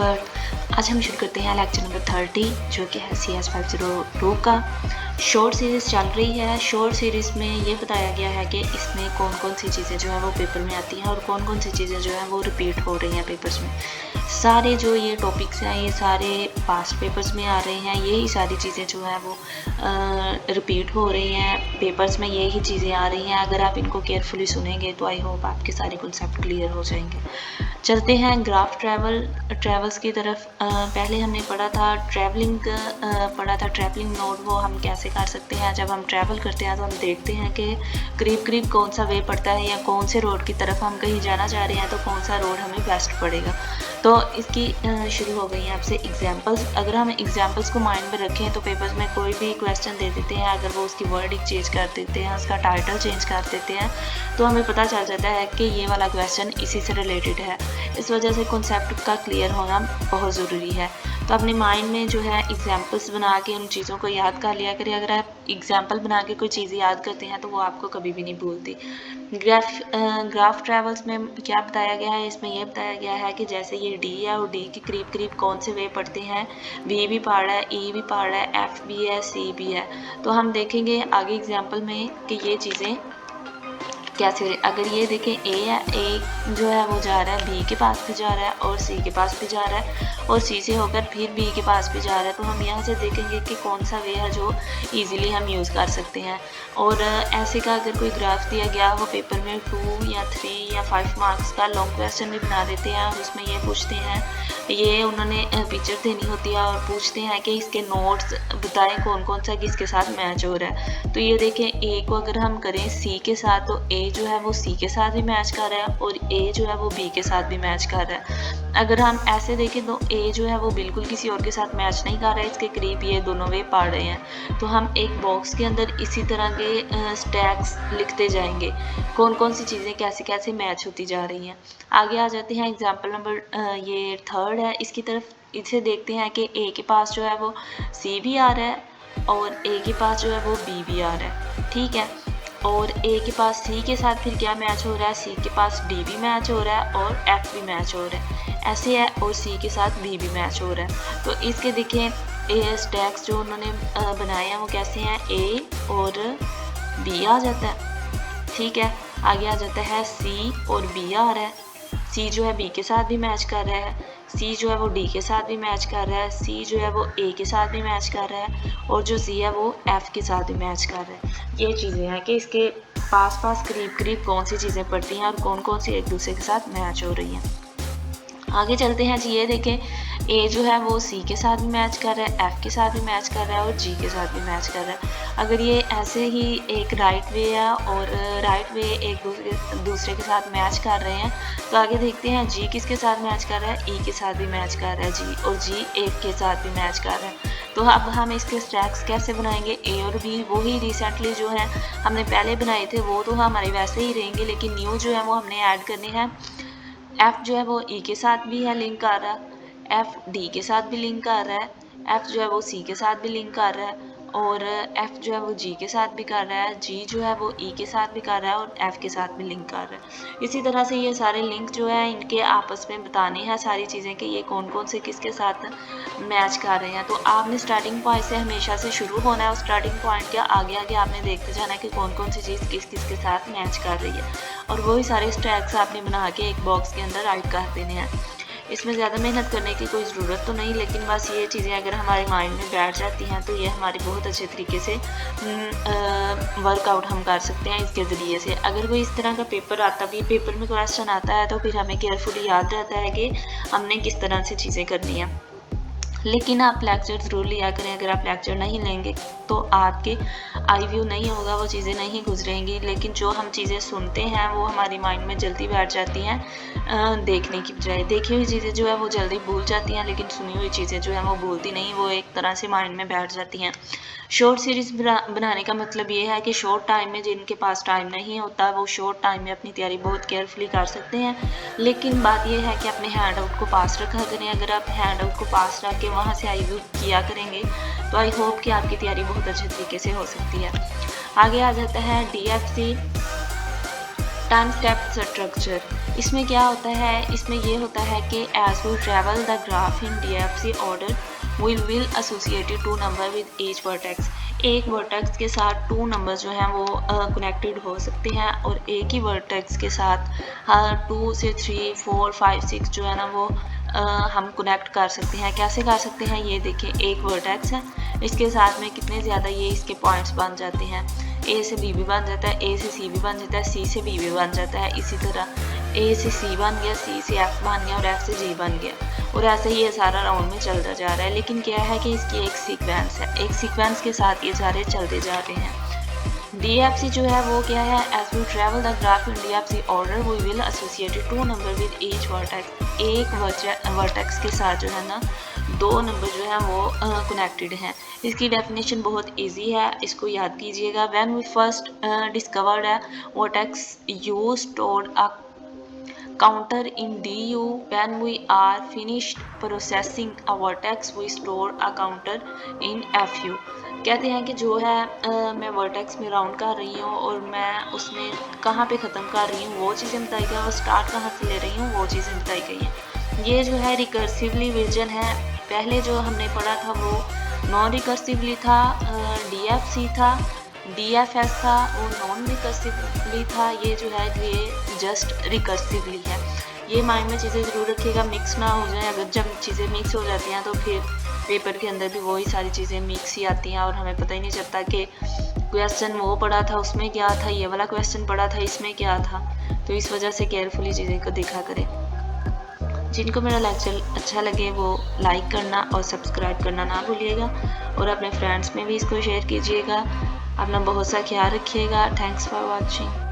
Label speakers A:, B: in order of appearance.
A: Expert. आज हम शुरू करते हैं लेक्चर नंबर 30 जो कि है CS 502 का शॉर्ट सीरीज़ चल रही है। शॉर्ट सीरीज़ में ये बताया गया है कि इसमें कौन कौन सी चीज़ें जो है वो पेपर में आती हैं और कौन कौन सी चीज़ें जो है वो रिपीट हो रही हैं पेपर्स में। सारे जो ये टॉपिक्स हैं ये सारे पास्ट पेपर्स में आ रहे हैं, यही सारी चीज़ें जो है वो रिपीट हो रही हैं पेपर्स में, यही चीज़ें आ रही हैं। अगर आप इनको केयरफुली सुनेंगे तो आई होप आपके सारे कॉन्सेप्ट क्लियर हो जाएंगे। चलते हैं ग्राफ ट्रैवल्स की तरफ। पहले हमने पढ़ा था ट्रैवलिंग नोट, वो हम कैसे कर सकते हैं। जब हम ट्रैवल करते हैं तो हम देखते हैं कि करीब करीब कौन सा वे पड़ता है या कौन से रोड की तरफ हम कहीं जाना चाह रहे हैं तो कौन सा रोड हमें बेस्ट पड़ेगा। तो इसकी शुरू हो गई है आपसे एग्जांपल्स। अगर हम एग्जांपल्स को माइंड में रखें तो पेपर्स में कोई भी क्वेश्चन दे देते हैं, अगर वो उसकी वर्डिंग चेंज कर देते हैं, उसका टाइटल चेंज कर देते हैं तो हमें पता चल जाता है कि ये वाला क्वेश्चन इसी से रिलेटेड है। इस वजह से कॉन्सेप्ट का क्लियर होना बहुत ज़रूरी है। तो अपने माइंड में जो है एग्जांपल्स बना के उन चीज़ों को याद कर लिया करें। अगर आप एग्जांपल बना के कोई चीज़ याद करते हैं तो वो आपको कभी भी नहीं भूलती। ग्राफ ट्रैवल्स में क्या बताया गया है, इसमें यह बताया गया है कि जैसे ये डी है और डी के करीब करीब कौन से वे पड़ते हैं। वी भी पढ़ रहा है, ई भी पढ़ रहा है, एफ भी है, सी भी है। तो हम देखेंगे आगे एग्जाम्पल में कि ये चीज़ें कैसे हो रही। अगर ये देखें ए है, ए जो है वो जा रहा है बी के पास भी जा रहा है और सी के पास भी जा रहा है और सी से होकर फिर बी के पास भी जा रहा है। तो हम यहाँ से देखेंगे कि कौन सा वे है जो इजीली हम यूज़ कर सकते हैं। और ऐसे का अगर कोई ग्राफ दिया गया वो पेपर में 2 या 3 या 5 मार्क्स का लॉन्ग क्वेश्चन भी बना देते हैं और उसमें ये पूछते हैं, ये उन्होंने पिक्चर देनी होती है और पूछते हैं कि इसके नोट्स बताएं कौन कौन सा किसके साथ मैच हो रहा है। तो ये देखें ए को अगर हम करें सी के साथ तो ए जो है वो सी के साथ भी मैच कर रहा है और ए जो है वो बी के साथ भी मैच कर रहा है। अगर हम ऐसे देखें तो ए जो है वो बिल्कुल किसी और के साथ मैच नहीं कर रहा है, इसके करीब ये दोनों वे पढ़ रहे हैं। तो हम एक बॉक्स के अंदर इसी तरह के स्टैक्स लिखते जाएंगे, कौन कौन सी चीज़ें कैसे कैसे मैच होती जा रही हैं। आगे आ जाते हैं एग्जाम्पल नंबर ये 3 है, इसकी तरफ इसे देखते हैं कि ए के पास जो है वो सी भी आ रहा है और ए के पास जो है वो बी भी आ रहा है, ठीक है। और ए के पास सी के साथ फिर क्या मैच हो रहा है, सी के पास डी भी मैच हो रहा है और एफ भी मैच हो रहा है, ऐसे है। और सी के साथ बी भी मैच हो रहा है। तो इसके देखें ए स्टैक्स जो उन्होंने बनाए हैं वो कैसे हैं, ए और बी आ जाता है, ठीक है। आगे आ जाता है सी और बी आ रहा है, सी जो है बी के साथ भी मैच कर रहा है, सी जो है वो डी के साथ भी मैच कर रहा है, सी जो है वो ए के साथ भी मैच कर रहा है और जो सी है वो एफ के साथ भी मैच कर रहा है। ये चीज़ें हैं कि इसके पास पास करीब करीब कौन सी चीज़ें पड़ती हैं और कौन कौन सी एक दूसरे के साथ मैच हो रही हैं। आगे चलते हैं जी, ये देखें ए जो है वो सी के साथ भी मैच कर रहा है, एफ के साथ भी मैच कर रहा है और जी के साथ भी मैच कर रहा है। अगर ये ऐसे ही एक राइट वे है और राइट वे एक दूसरे के साथ मैच कर रहे हैं तो आगे देखते हैं जी किसके साथ मैच कर रहा है, ई के साथ भी मैच कर रहा है जी, और जी एक के साथ भी मैच कर रहा है। तो अब हम इसके स्टैक्स कैसे बनाएंगे, ए और बी वही रिसेंटली जो है हमने पहले बनाए थे वो तो हमारे वैसे ही रहेंगे, लेकिन न्यू जो है वो हमने ऐड करने हैं। एफ जो है वो ई के साथ भी है लिंक कर रहा है, एफ डी के साथ भी लिंक कर रहा है, एफ जो है वो सी के साथ भी लिंक कर रहा है और एफ जो है वो जी के साथ भी कर रहा है, जी जो है वो ई के साथ भी कर रहा है और एफ के साथ भी लिंक कर रहा है। इसी तरह से ये सारे लिंक जो है इनके आपस में बताने हैं सारी चीज़ें कि ये कौन कौन से किसके साथ मैच कर रहे हैं। तो आपने स्टार्टिंग पॉइंट से हमेशा से शुरू होना है और स्टार्टिंग पॉइंट के आगे आगे आपने देखते जाना है कि कौन कौन सी चीज़ किस किस के साथ मैच कर रही है और वही सारे स्टैक्स आपने बना के एक बॉक्स के अंदर राइट कर देने हैं। इसमें ज़्यादा मेहनत करने की कोई ज़रूरत तो नहीं, लेकिन बस ये चीज़ें अगर हमारे माइंड में बैठ जाती हैं तो ये हमारे बहुत अच्छे तरीके से वर्कआउट हम कर सकते हैं इसके ज़रिए से। अगर कोई इस तरह का पेपर आता भी पेपर में क्वेश्चन आता है तो फिर हमें केयरफुली याद रहता है कि हमने किस तरह से चीज़ें करनी है। लेकिन आप लेक्चर ज़रूर लिया करें, अगर आप लेक्चर नहीं लेंगे तो आपके आई व्यू नहीं होगा, वो चीज़ें नहीं गुजरेंगी। लेकिन जो हम चीज़ें सुनते हैं वो हमारी माइंड में जल्दी बैठ जाती हैं देखने की बजाय। देखी हुई चीज़ें जो है वो जल्दी भूल जाती हैं, लेकिन सुनी हुई चीज़ें जो है वो भूलती नहीं, वो एक तरह से माइंड में बैठ जाती हैं। शॉर्ट सीरीज़ बनाने का मतलब ये है कि शॉर्ट टाइम में जिनके पास टाइम नहीं होता वो शॉर्ट टाइम में अपनी तैयारी बहुत केयरफुली कर सकते हैं। लेकिन बात यह है कि अपने हैंड आउट को पास रखा करें। अगर आप हैंड आउट को पास रख के वहाँ से आई व्यू किया करेंगे तो आई होप कि आपकी तैयारी बहुत अच्छे तरीके से हो सकती है। आगे आ जाता है DFC टाइम स्टेप स्ट्रक्चर। इसमें क्या होता है, इसमें ये होता है कि as we travel the graph in DFC order will associated two number with each vertex. एक वर्टेक्स के साथ 2 नंबर जो हैं वो कनेक्टेड हो सकते हैं, और एक ही वर्टेक्स के साथ 2 से 3 4 5 6 जो है ना वो हम कनेक्ट कर सकते हैं। कैसे कर सकते हैं, ये देखिए एक वर्टेक्स है, इसके साथ में कितने ज़्यादा ये इसके पॉइंट्स बन जाते हैं। ए से बी भी बन जाता है, ए से सी भी बन जाता है, सी से बी भी बन जाता है। इसी तरह ए से सी बन गया, सी से एफ बन गया और एफ से जी बन गया, और ऐसे ही ये सारा राउंड में चलता जा रहा है। लेकिन क्या है कि इसकी एक सीक्वेंस है, एक सीक्वेंस के साथ ये सारे चलते जा रहे हैं। DFC जो है वो क्या है, as we travel the graph in DFC order we will associated 2 number with each vertex. एक वर्टेक्स के साथ जो है ना 2 नंबर जो है वो कनेक्टेड हैं। इसकी डेफिनेशन बहुत इजी है, इसको याद कीजिएगा। व्हेन वी फर्स्ट डिस्कवर्ड है vertex you stored a counter in DU when we are finished processing a vertex we store a counter in FU। कहते हैं कि जो है मैं वर्टेक्स में राउंड कर रही हूँ और मैं उसमें कहाँ पे ख़त्म कर रही हूँ वो चीज़ें बताई गई, और स्टार्ट कहाँ से ले रही हूँ वो चीज़ें बताई गई हैं। ये जो है रिकर्सिवली विजन है। पहले जो हमने पढ़ा था वो नॉन रिकर्सिवली था, DFC था, DFS था, वो नॉन रिकर्सिवली था। ये जो है ये जस्ट रिकर्सिवली है। ये माइंड में चीज़ें ज़रूर रखिएगा, मिक्स ना हो जाए। अगर जब चीज़ें मिक्स हो जाती हैं तो फिर पेपर के अंदर भी वही सारी चीज़ें मिक्स ही आती हैं और हमें पता ही नहीं चलता कि क्वेश्चन वो पढ़ा था उसमें क्या था, ये वाला क्वेश्चन पढ़ा था इसमें क्या था। तो इस वजह से केयरफुली चीज़ें को देखा करें। जिनको मेरा लेक्चर अच्छा लगे वो लाइक करना और सब्सक्राइब करना ना भूलिएगा, और अपने फ्रेंड्स में भी इसको शेयर कीजिएगा। अपना बहुत सा ख्याल रखिएगा। Thanks for watching.